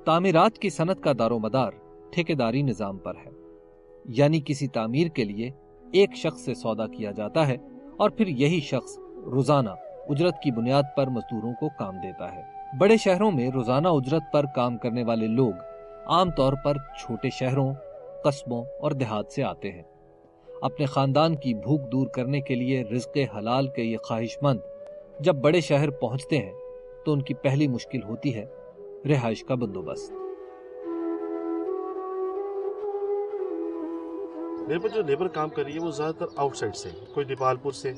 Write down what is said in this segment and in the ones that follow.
तामीरात की सनत का दारोमदार ठेकेदारी निजाम पर है, यानी किसी तामीर के लिए एक शख्स से सौदा किया जाता है और फिर यही शख्स रोजाना उजरत की बुनियाद पर मजदूरों को काम देता है। बड़े शहरों में रोजाना उजरत पर काम करने वाले लोग आमतौर पर छोटे शहरों, कस्बों और देहात से आते हैं। अपने खानदान की भूख दूर करने के लिए रिज़्क़े हलाल के ये ख्वाहिशमंद जब बड़े शहर पहुंचते हैं तो उनकी पहली मुश्किल होती है रिहाइश का बंदोबस्त। मेरे पर जो लेबर काम कर रही है वो ज़्यादातर आउटसाइड से, कोई नेपालपुर से,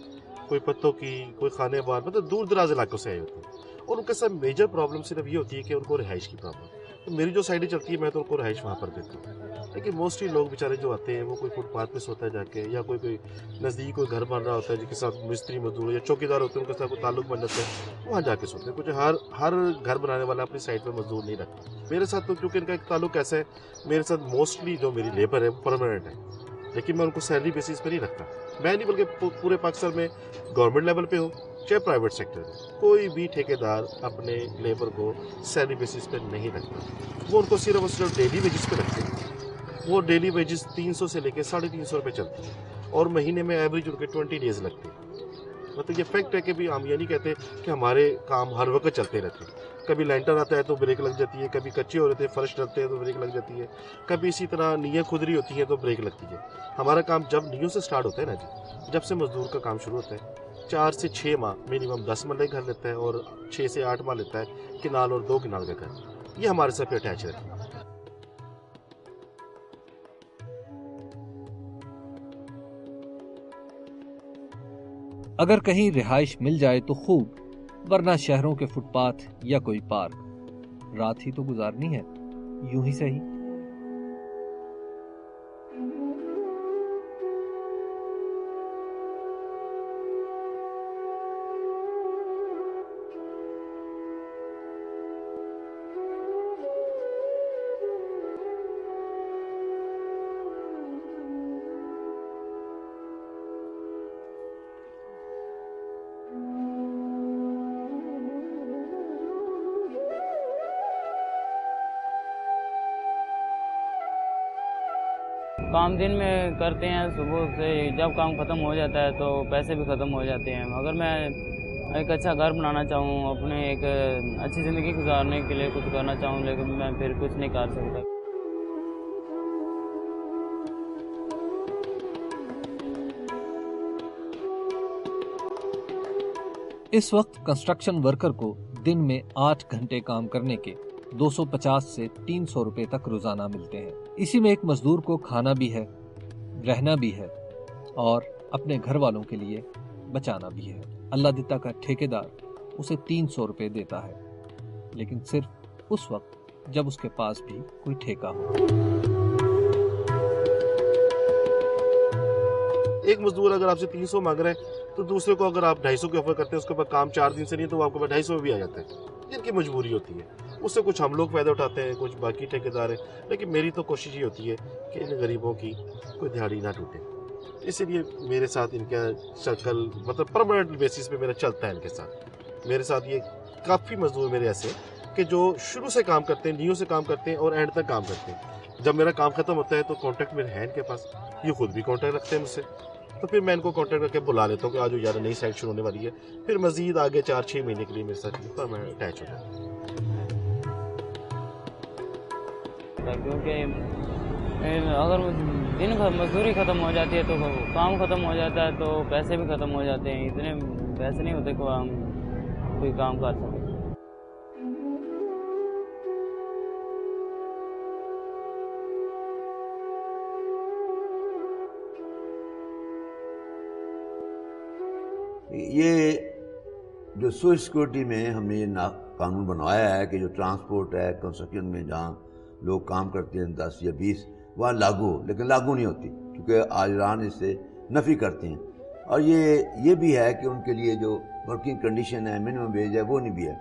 कोई पत्तों की, कोई खानेवाल, मतलब दूर दराज इलाकों से आए होते हैं। और उनके साथ मेजर प्रॉब्लम सिर्फ ये होती है कि उनको रिहाइश की प्रॉब्लम। तो मेरी जो साइडें चलती है मैं तो उनको रिहाइश वहाँ पर देता हूँ। लेकिन मोस्टली लोग बेचारे जो आते हैं वो कोई फुटपाथ पे सोता है जाके, या कोई नज़दीक कोई घर बन रहा होता है जिसके साथ मिस्त्री मजदूर या चौकीदार होते हैं, उनके साथ कोई ताल्लुक बन जाता है, वहाँ जाके सोते हैं। कुछ हर घर बनाने वाला अपनी साइड पर मजदूर नहीं रखता। मेरे साथ तो क्योंकि इनका एक ताल्लुक ऐसा है, मेरे साथ मोस्टली जो मेरी लेबर है वो परमानेंट है, लेकिन मैं उनको सैलरी बेसिस पर नहीं रखता। मैं नहीं, बल्कि पूरे पाकिस्तान में गवर्नमेंट लेवल पे हो चाहे प्राइवेट सेक्टर में, कोई भी ठेकेदार अपने लेबर को सैलरी बेसिस पे नहीं रखता। वो उनको सिर्फ और सिर्फ डेली वेजेस पे रखते हैं। वो डेली वेजेस 300 से लेकर 350 रुपये चलती है और महीने में एवरेज उनके 20 डेज लगते हैं। मतलब ये फैक्ट है कि भी हम ये नहीं कहते कि हमारे काम हर वक्त चलते रहते हैं। कभी लैंटर आता है तो ब्रेक लग जाती है, कभी कच्चे हो रहे थे फर्श डलते हैं तो ब्रेक लग जाती है, कभी इसी तरह नीयें खुदरी होती हैं तो ब्रेक लगती है। हमारा काम जब नीयों से स्टार्ट होता है ना जी, जब से मजदूर का काम शुरू होता है, 4 से 6 माह मिनिमम 10 मरले घर लेता है और 6 से 8 माह लेता है किनाल और 2 किनाल का घर। ये हमारे साथ पे अटैच है। अगर कहीं रिहाइश मिल जाए तो खूब, वरना शहरों के फुटपाथ या कोई पार्क। रात ही तो गुजारनी है, यूं ही सही। काम दिन में करते हैं, सुबह से जब काम ख़त्म हो जाता है तो पैसे भी ख़त्म हो जाते हैं। अगर मैं एक अच्छा घर बनाना चाहूँ, अपने एक अच्छी ज़िंदगी गुजारने के लिए कुछ करना चाहूँ, लेकिन मैं फिर कुछ नहीं कर सकता। इस वक्त कंस्ट्रक्शन वर्कर को दिन में 8 घंटे काम करने के 250 से 300 रुपए तक रोजाना मिलते हैं। इसी में एक मजदूर को खाना भी है, रहना भी है और अपने घर वालों के लिए बचाना भी है। अल्लाह दिता का ठेकेदार उसे 300 रुपए देता है, लेकिन सिर्फ उस वक्त जब उसके पास भी कोई ठेका हो। एक मजदूर अगर आपसे 300 मांग रहा है तो दूसरे को अगर आप 250 की ऑफर करते हैं, उसके पास काम 4 दिन से नहीं, तो आपके पास 250 भी आ जाता है। जिनकी मजबूरी होती है उससे कुछ हम लोग फायदा उठाते हैं, कुछ बाकी ठेकेदार हैं। लेकिन मेरी तो कोशिश ये होती है कि इन गरीबों की कोई दिहाड़ी ना टूटे, इसीलिए मेरे साथ इनका सर्कल मतलब परमानेंट बेसिस पे मेरा चलता है इनके साथ। मेरे साथ ये काफ़ी मजदूर मेरे ऐसे कि जो शुरू से काम करते हैं, नींव से काम करते हैं और एंड तक काम करते हैं। जब मेरा काम खत्म होता है तो कॉन्टैक्ट मेरे है इनके पास, ये खुद भी कॉन्टैक्ट रखते हैं मुझसे, तो फिर मैं इनको कॉन्टैक्ट करके बुला लेता हूँ कि आज यार नई साइट शुरू होने वाली है। फिर मजीद आगे 4-6 महीने के लिए मेरे साथ परमानेंट अटैच हो जाता है। क्योंकि अगर दिन भर मजदूरी ख़त्म हो जाती है तो काम ख़त्म हो जाता है, तो पैसे भी ख़त्म हो जाते हैं। इतने पैसे नहीं होते कि हम कोई काम कर सकें। ये जो सोशल सिक्योरिटी में हमने ये कानून बनवाया है कि जो ट्रांसपोर्ट है, कंस्ट्रक्शन में जहाँ लोग काम करते हैं 10 या 20, वहाँ लागू हो, लेकिन लागू नहीं होती क्योंकि आजरान इससे नफ़ी करते हैं। और ये भी है कि उनके लिए जो वर्किंग कंडीशन है, मिनिमम वेज है, वो नहीं भी है।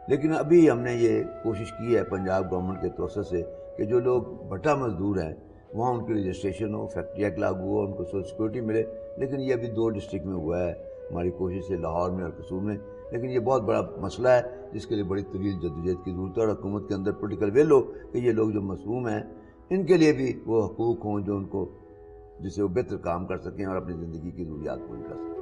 लेकिन अभी हमने ये कोशिश की है पंजाब गवर्नमेंट के तौर से कि जो लोग भट्टा मजदूर हैं वहाँ उनकी रजिस्ट्रेशन हो, फैक्ट्री एक्ट लागू हो, उनको सोशल सिक्योरिटी मिले। लेकिन ये अभी 2 डिस्ट्रिक्ट में हुआ है, हमारी कोशिश है लाहौर में और कसूर में, लेकिन ये बहुत बड़ा मसला है जिसके लिए बड़ी तवील जद्दोजहद की ज़रूरत है, और हुकूमत के अंदर पोलिटिकल विल हो कि ये लोग जो मसूम हैं इनके लिए भी वो हकूक़ हों जो उनको, जिससे वो बेहतर काम कर सकें और अपनी ज़िंदगी की ज़रूरियात पूरी कर सकें।